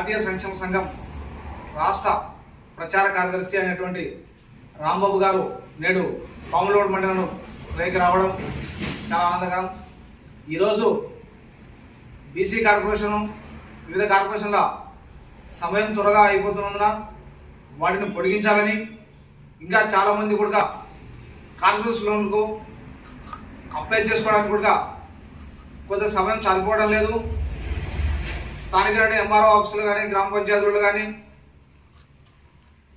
జాతీయ సంక్షేమ సంఘం రాష్ట్ర ప్రచార కార్యదర్శి అయినటువంటి రాంబాబు గారు నేడు పాములవాడ మండలంలోకి రావడం చాలా ఆనందకరం. ఈరోజు బీసీ కార్పొరేషను వివిధ కార్పొరేషన్ల సమయం త్వరగా అయిపోతున్నందున వాటిని పొడిగించాలని, ఇంకా చాలామంది కూడా కార్పొరేషన్ లోన్కు అప్లై చేసుకోవడానికి కూడా కొంత సమయం సరిపోవడం లేదు. స్థానిక ఎంఆర్ఓ ఆఫీసులు కానీ, గ్రామ పంచాయతీలు కానీ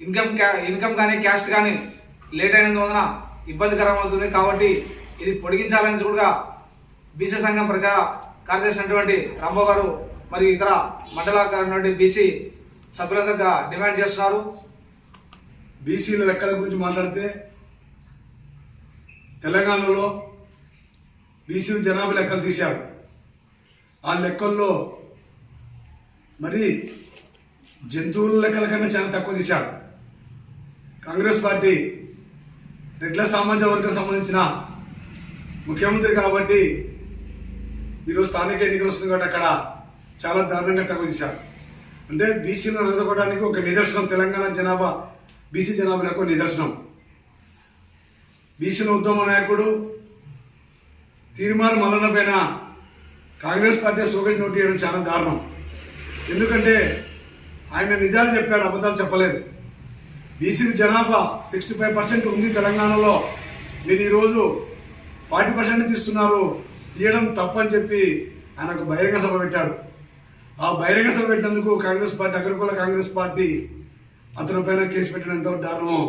ఇన్కమ్ కానీ క్యాస్ట్ కానీ లేట్ అయినందువలన ఇబ్బందికరం అవుతుంది. కాబట్టి ఇది పొడిగించాలని కూడా బీసీ సంఘం ప్రచార కార్యదర్శి అయినటువంటి రాంబాబు గారు మరియు ఇతర మండల బీసీ సభ్యులందరూ డిమాండ్ చేస్తున్నారు. బీసీల లెక్కల గురించి మాట్లాడితే తెలంగాణలో బీసీలు జనాభా లెక్కలు తీశారు. ఆ లెక్కల్లో మరి జంతువుల లెక్కల కన్నా చాలా తక్కువ తీశారు. కాంగ్రెస్ పార్టీ రెడ్ల సామాజిక వర్గం సంబంధించిన ముఖ్యమంత్రి కాబట్టి ఈరోజు స్థానిక ఎన్నికలు వస్తుంది కాబట్టి అక్కడ చాలా దారుణంగా తక్కువ తీశారు. అంటే బీసీలను ఎదుర్కోవడానికి ఒక నిదర్శనం తెలంగాణ జనాభా, బీసీ జనాభాలకు నిదర్శనం. బీసీల ఉద్యమ నాయకుడు తీర్మానం మల్లన్న పైన కాంగ్రెస్ పార్టీ సోగజ్ నోటు చేయడం చాలా దారుణం. ఎందుకంటే ఆయన నిజాలు చెప్పాడు, అబద్ధాలు చెప్పలేదు. బీసీ జనాభా 65% ఉంది తెలంగాణలో, మీరు ఈరోజు 40% తీస్తున్నారు, తీయడం తప్పని చెప్పి ఆయన ఒక బహిరంగ సభ పెట్టాడు. ఆ బహిరంగ సభ పెట్టినందుకు కాంగ్రెస్ పార్టీ, అగ్రకుల కాంగ్రెస్ పార్టీ అతని పైన కేసు పెట్టడం ఎంతవరకు దారుణమో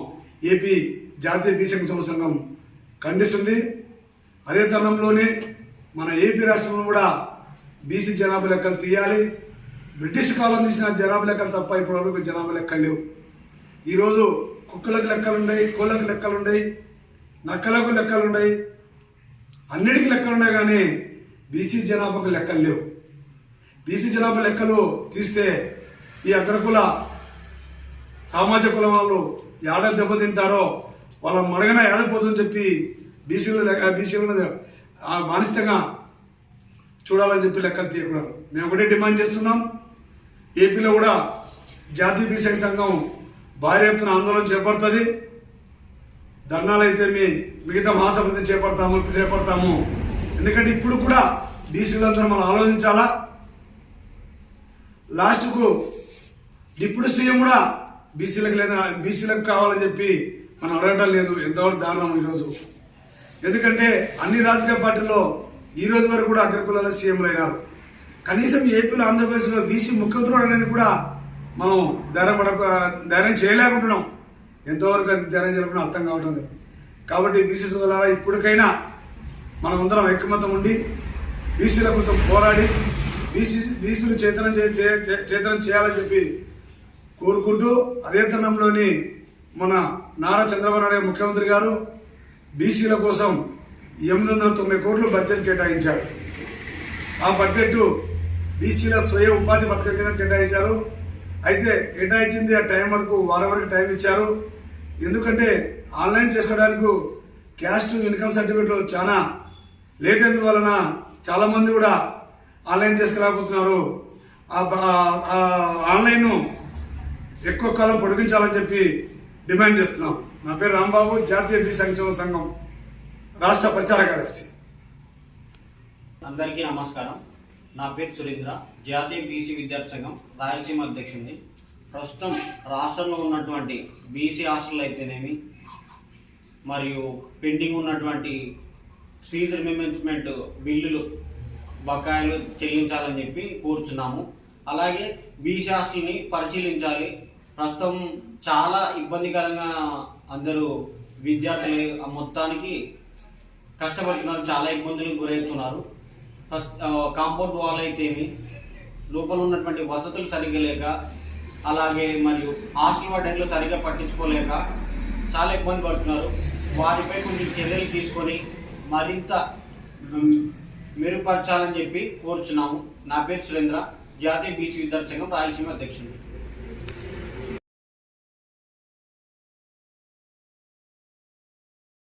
ఏపీ జాతీయ బీసీ సంక్షేమ సంఘం ఖండిస్తుంది. అదే తరుణంలోనే మన ఏపీ రాష్ట్రంలో కూడా బీసీ జనాభా లెక్కలు తీయాలి. బ్రిటిష్ కాలం తీసిన జనాభా లెక్కలు తప్ప ఇప్పటివరకు జనాభా లెక్కలు లేవు. ఈరోజు కుక్కలకు లెక్కలున్నాయి, కోళ్ళకు లెక్కలున్నాయి, నక్కలకు లెక్కలున్నాయి, అన్నిటికీ లెక్కలున్నాయి, కానీ బీసీ జనాభాకు లెక్కలు లేవు. బీసీ జనాభా లెక్కలు తీస్తే ఈ అగ్రకుల సామాజిక కులం వాళ్ళు ఏడాది దెబ్బతింటారో వాళ్ళ మడగన ఏడపోతుందని చెప్పి బీసీలను మానసికంగా చూడాలని చెప్పి లెక్కలు తీయకూడదు. మేము ఒకటే డిమాండ్ చేస్తున్నాం. ఏపీలో కూడా జాతీయ బీసీ సంఘం భారీ ఎత్తున ఆందోళన చేపడుతుంది. ధర్నాలు అయితే మిగతా మహాసభలను చేపడతాము. ఎందుకంటే ఇప్పుడు కూడా బీసీలందరూ మనం ఆలోచించాలా. లాస్ట్కు డిప్యూటీ సీఎం కూడా బీసీలకు లేదా బీసీలకు కావాలని చెప్పి మనం అడగటం లేదు. ఎంతవరకు దారుణం ఈరోజు. ఎందుకంటే అన్ని రాజకీయ పార్టీల్లో ఈ రోజు వరకు కూడా అగ్రకులాల సీఎంలు అయినారు. కనీసం ఏపీలో, ఆంధ్రప్రదేశ్లో బీసీ ముఖ్యమంత్రి అనేది కూడా మనం ధైర్యం చేయలేకుంటున్నాం. ఎంతవరకు అది ధైర్యం చేయకుండా అర్థం కావట్లేదు. కాబట్టి బీసీ సోదరులారా, ఇప్పటికైనా మనమందరం ఐకమత్యం ఉండి బీసీల కోసం పోరాడి బీసీలు చేతనం చేయాలని చెప్పి కోరుకుంటూ, అదే తరుణంలోని మన నారా చంద్రబాబు నాయుడు ముఖ్యమంత్రి గారు బీసీల కోసం 809 కోట్లు బడ్జెట్ కేటాయించాడు. ఆ బడ్జెట్ బీసీల స్వయ ఉపాధి పథకం కింద కేటాయించారు. అయితే కేటాయించింది ఆ టైం వరకు, వారం వరకు టైం ఇచ్చారు. ఎందుకంటే ఆన్లైన్ చేసుకోవడానికి క్యాస్ట్ ఇన్కమ్ సర్టిఫికేట్లు చాలా లేట్ అయినందువలన చాలామంది కూడా ఆన్లైన్ చేసుకోలేకపోతున్నారు. ఆన్లైన్ ఎక్కువ కాలం పొడిగించాలని చెప్పి డిమాండ్ చేస్తున్నాం. నా పేరు రాంబాబు, జాతీయ బీసీ సంక్షేమ సంఘం రాష్ట్ర ప్రచార కార్యదర్శి. అందరికీ నమస్కారం. నా పేరు సురేంద్ర, జాతీయ బీసీ విద్యార్థి సంఘం రాయలసీమ అధ్యక్షుడిని. ప్రస్తుతం రాష్ట్రంలో ఉన్నటువంటి బీసీ హాస్టల్ అయితేనేమి, మరియు పెండింగ్ ఉన్నటువంటి ఫీజు రిమెంబర్స్మెంట్ బిల్లులు బకాయిలు చెల్లించాలని చెప్పి కోరుచున్నాము. అలాగే బీసీ హాస్టల్ని పరిశీలించాలి. ప్రస్తుతం చాలా ఇబ్బందికరంగా అందరూ విద్యార్థులు మొత్తానికి కష్టపడుతున్నారు, చాలా ఇబ్బందులకు గురవుతున్నారు. కాంపౌండ్ వాల్ అయితేమి, లోపల ఉన్నటువంటి వసతులు సరిగ్గా లేక, అలాగే మరియు హాస్టల్ వార్డెన్లు సరిగ్గా పట్టించుకోలేక చాలా ఇబ్బంది పడుతున్నారు. వారిపై కొన్ని చర్యలు తీసుకొని మరింత మెరుగుపరచాలని చెప్పి కోరుచున్నాము. నా పేరు సురేంద్ర, జాతీయ బీసీ విద్యార్థి సంఘం రాయలసీమ అధ్యక్షుడు.